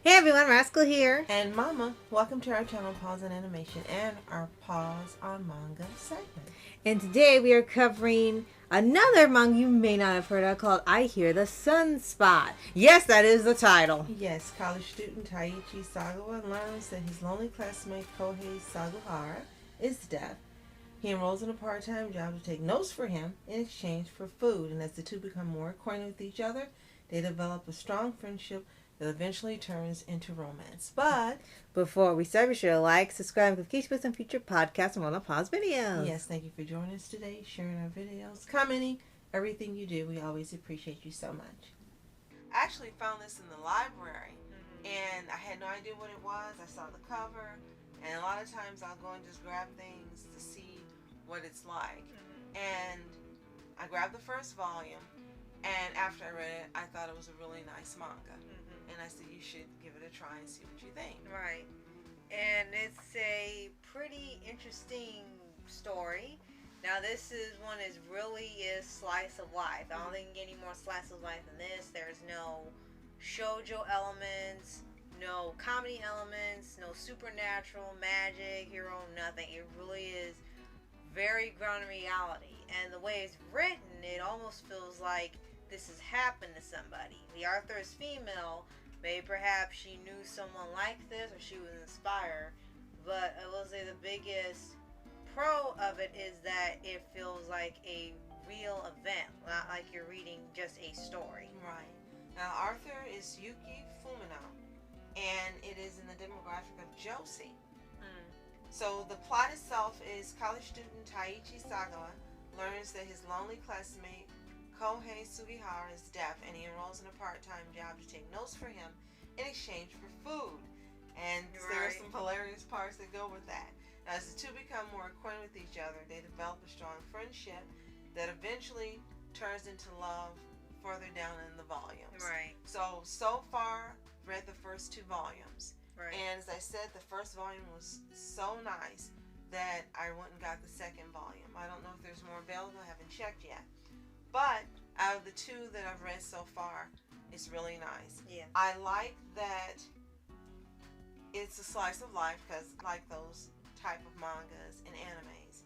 Hey everyone, Rascal here. And Mama, welcome to our channel Paws on Animation and our Paws on Manga segment. And today we are covering another manga you may not have heard of called I Hear the Sunspot. Yes, that is the title. Yes, college student Taichi Sagawa learns that his lonely classmate Kohei Saguhara is deaf. He enrolls in a part-time job to take notes for him in exchange for food, and as the two become more acquainted with each other, they develop a strong friendship that eventually turns into romance. But before we start, be sure to like, subscribe, and keep us on future podcasts and on our pause videos. Yes, thank you for joining us today, sharing our videos, commenting, everything you do. We always appreciate you so much. I actually found this in the library, and I had no idea what it was. I saw the cover, and a lot of times I'll go and just grab things to see what it's like. And I grabbed the first volume, and after I read it, I thought it was a really nice manga. And I said, you should give it a try and see what you think. Right. And it's a pretty interesting story. Now, this is one that really is slice of life. I don't think you can get any more slice of life than this. There's no shoujo elements, no comedy elements, no supernatural, magic, hero, nothing. It really is very grounded in reality. And the way it's written, it almost feels like this has happened to somebody. The author is female. Maybe perhaps she knew someone like this or she was inspired. But I will say the biggest pro of it is that it feels like a real event, not like you're reading just a story. Right. Now, Arthur is Yuki Fumino, and it is in the demographic of Josie. So the plot itself is college student Taichi Sagawa learns that his lonely classmate Kohei Sugihara is deaf, and he enrolls in a part-time job to take notes for him in exchange for food. And there are some hilarious parts that go with that. Now, as the two become more acquainted with each other, they develop a strong friendship that eventually turns into love further down in the volumes. Right. So far, read the first 2 volumes. Right. And as I said, the first volume was so nice that I went and got the second volume. I don't know if there's more available. I haven't checked yet. But out of the 2 that I've read so far, it's really nice. Yeah. I like that it's a slice of life because I like those type of mangas and animes.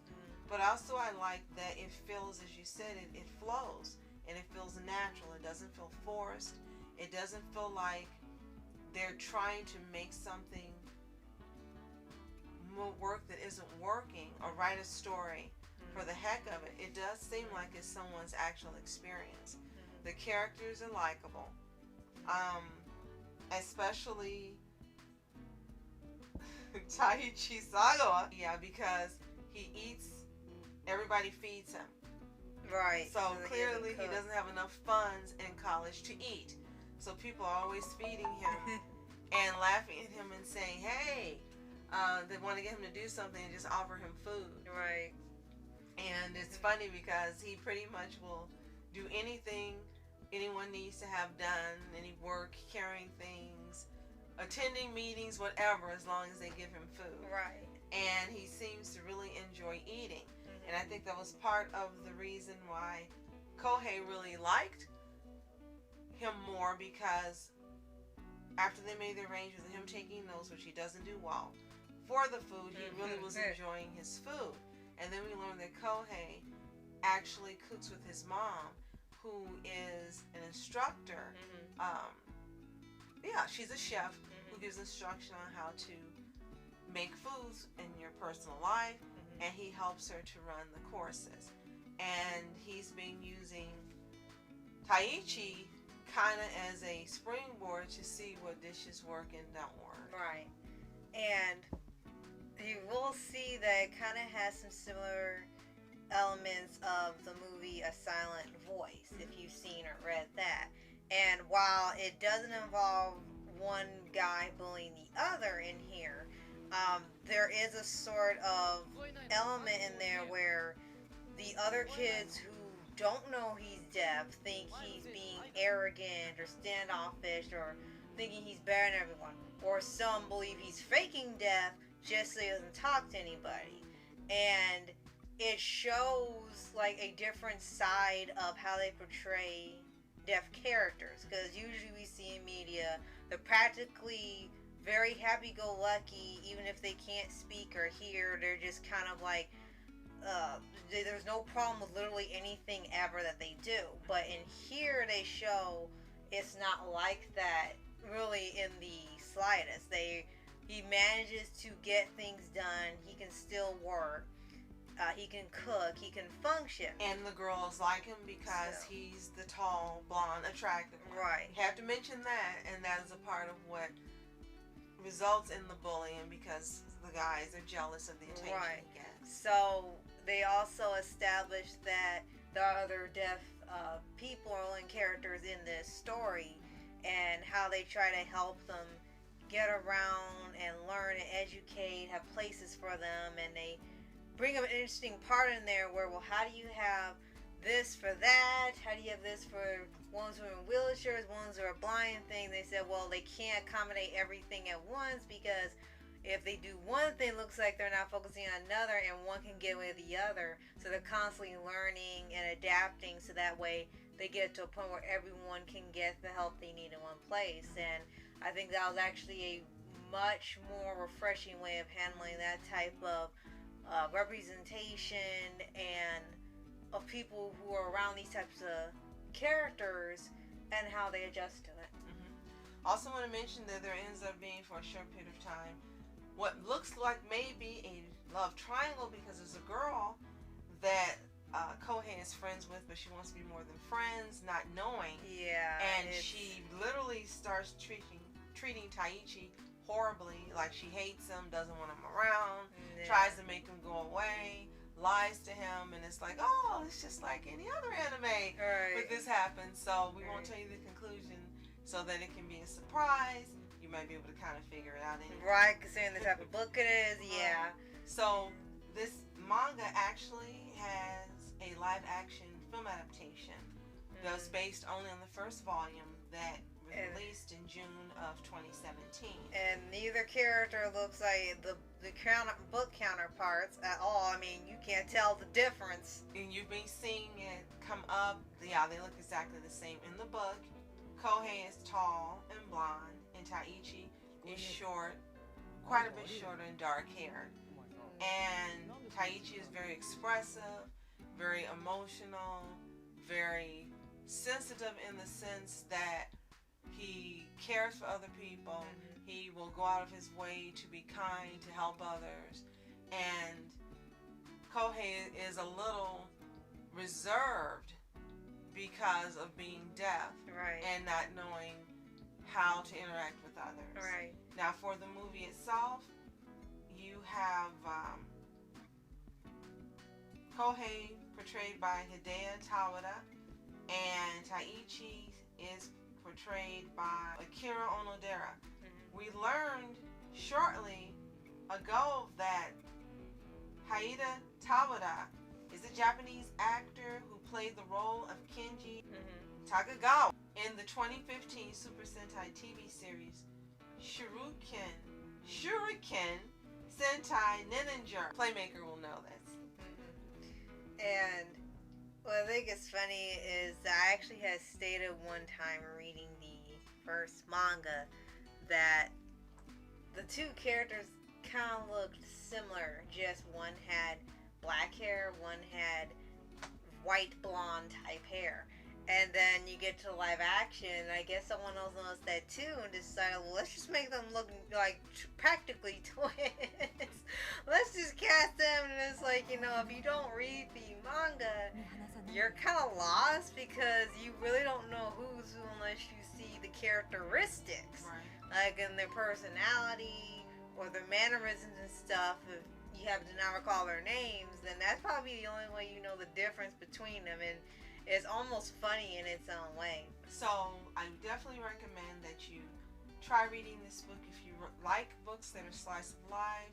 But also I like that it feels, as you said, it flows and it feels natural. It doesn't feel forced. It doesn't feel like they're trying to make something work that isn't working or write a story for the heck of it. It does seem like it's someone's actual experience. The characters are likable, especially Taichi Sagawa. Yeah, because he eats, everybody feeds him. Right. So clearly he doesn't have enough funds in college to eat. So people are always feeding him and laughing at him and saying, hey, they want to get him to do something and just offer him food. Right. And it's funny because he pretty much will do anything anyone needs to have done, any work, carrying things, attending meetings, whatever, as long as they give him food. Right. And he seems to really enjoy eating. And I think that was part of the reason why Kohei really liked him more, because after they made the arrangements of him taking notes, which he doesn't do well, for the food, he really was enjoying his food. And then we learned that Kohei actually cooks with his mom, who is an instructor. She's a chef who gives instruction on how to make foods in your personal life, and he helps her to run the courses. And he's been using Taichi kind of as a springboard to see what dishes work and don't work. Right. And you will see that it kind of has some similar elements of the movie A Silent Voice, if you've seen or read that. And while it doesn't involve one guy bullying the other in here, there is a sort of element in there where the other kids who don't know he's deaf think he's being arrogant or standoffish or thinking he's better than everyone. Or some believe he's faking deaf just so he doesn't talk to anybody. And it shows like a different side of how they portray deaf characters, because usually we see in media they're practically very happy-go-lucky, even if they can't speak or hear. They're just kind of like, there's no problem with literally anything ever that they do. But in here, they show it's not like that really in the slightest. He manages to get things done. He can still work. He can cook. He can function. And the girls like him because he's the tall, blonde, attractive one. Right. You have to mention that, and that is a part of what results in the bullying because the guys are jealous of the attention he gets. So they also established that there are other deaf people and characters in this story, and how they try to help them get around and learn and educate, have places for them, and they bring up an interesting part in there where, well, how do you have this for that? How do you have this for ones who are in wheelchairs, ones who are blind thing? They said, well, they can't accommodate everything at once because if they do one thing, it looks like they're not focusing on another, and one can get away with the other. So they're constantly learning and adapting so that way they get to a point where everyone can get the help they need in one place. And I think that was actually a much more refreshing way of handling that type of representation and of people who are around these types of characters and how they adjust to it. Also want to mention that there ends up being, for a short period of time, what looks like maybe a love triangle, because there's a girl that Kohei is friends with, but she wants to be more than friends, not knowing. Yeah. And she literally starts treating Taichi horribly, like she hates him, doesn't want him around, tries to make him go away, lies to him, and it's like, oh, it's just like any other anime. But this happens, so we won't tell you the conclusion so that it can be a surprise. You might be able to kind of figure it out anyway. Right, considering the type of book it is, yeah. So this manga actually has a live action film adaptation that was based only on the first volume that released in June of 2017. And neither character looks like the book counterparts at all. I mean, you can't tell the difference. And you've been seeing it come up. Yeah, they look exactly the same in the book. Kohei is tall and blonde, and Taichi is short, quite a bit shorter and dark haired. And Taichi is very expressive, very emotional, very sensitive in the sense that he cares for other people. He will go out of his way to be kind, to help others. And Kohei is a little reserved because of being deaf and not knowing how to interact with others. Now, for the movie itself, you have Kohei portrayed by Hideo Tawada, and Taichi is portrayed by Akira Onodera. We learned shortly ago that Hideo Tawada is a Japanese actor who played the role of Kenji Takagawa in the 2015 Super Sentai TV series Shuriken Sentai Ninja. Playmaker will know this. And what I think is funny is that I actually had stated one time reading the first manga that the two characters kind of looked similar. Just one had black hair, one had white blonde type hair. And then you get to live action, and I guess someone else noticed that too and decided, well, let's just make them look like practically twins. Let's just cast them, and it's like, you know, if you don't read the manga, you're kind of lost because you really don't know who's who unless you see the characteristics. Like in their personality or their mannerisms and stuff. If you happen to not recall their names, then that's probably the only way you know the difference between them. And it's almost funny in its own way. So I definitely recommend that you try reading this book if you like books that are slice of life,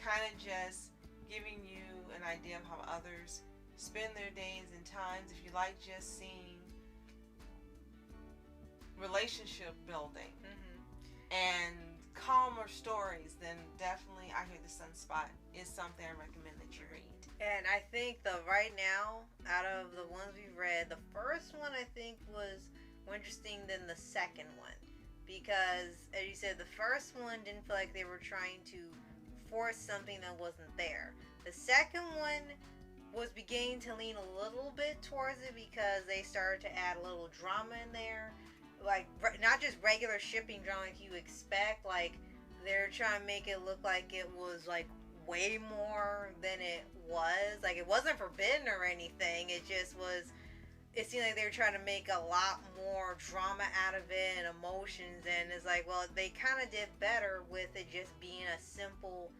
kind of just giving you an idea of how others spend their days and times. If you like just seeing relationship building and calmer stories, then definitely I Hear the Sunspot is something I recommend that you read. And I think right now, out of the ones we've read, the first one I think was more interesting than the second one. because, as you said, the first one didn't feel like they were trying to force something that wasn't there. The second one was beginning to lean a little bit towards it because they started to add a little drama in there. Like, not just regular shipping drama like you expect. Like, they're trying to make it look like it was, like, way more than it was. Like, it wasn't forbidden or anything. It just was... It seemed like they were trying to make a lot more drama out of it and emotions, and it's like, well, they kind of did better with it just being a simple,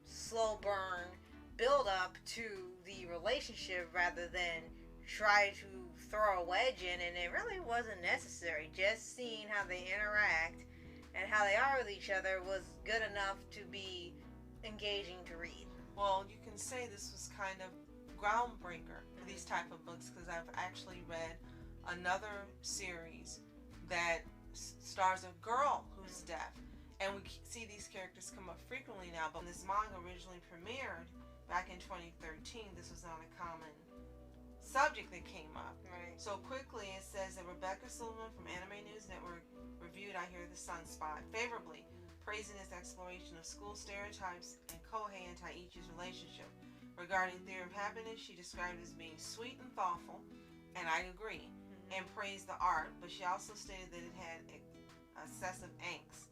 slow burn build up to the relationship rather than try to throw a wedge in, and it really wasn't necessary. Just seeing how they interact and how they are with each other was good enough to be engaging to read. Well, you can say this was kind of groundbreaker for these type of books, because I've actually read another series that stars a girl who's deaf, and we see these characters come up frequently now. But when this manga originally premiered back in 2013, this was not a common subject that came up. Right. So quickly, it says that Rebecca Silverman from Anime News Network reviewed I Hear the Sunspot favorably, praising its exploration of school stereotypes and Kohei and Taiichi's relationship. Regarding Theory of Happiness, she described it as being sweet and thoughtful, and I agree, and praised the art, but she also stated that it had excessive angst.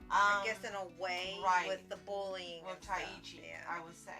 I guess in a way, right, with the bullying with and Taiichi, stuff, yeah. I would say.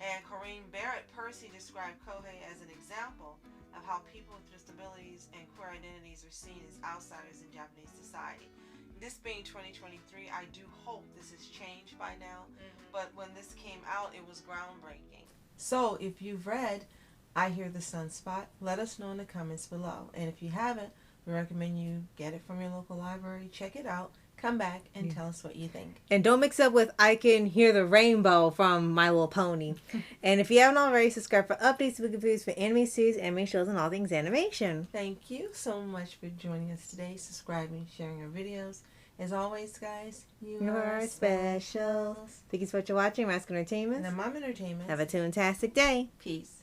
And Corinne Barrett Percy described Kohei as an example of how people with disabilities and queer identities are seen as outsiders in Japanese society. This being 2023, I do hope this has changed by now, but when this came out, it was groundbreaking. So if you've read I Hear the Sunspot, let us know in the comments below. And if you haven't, we recommend you get it from your local library, check it out, come back and tell us what you think. And don't mix up with I Can Hear the Rainbow from My Little Pony. And if you haven't already, subscribe for updates, book reviews for anime series, anime shows, and all things animation. Thank you so much for joining us today, subscribing, sharing our videos. As always, guys, you are special. Thank you so much for watching Mask Entertainment. And I'm Mom Entertainment. Have a toontastic day. Peace.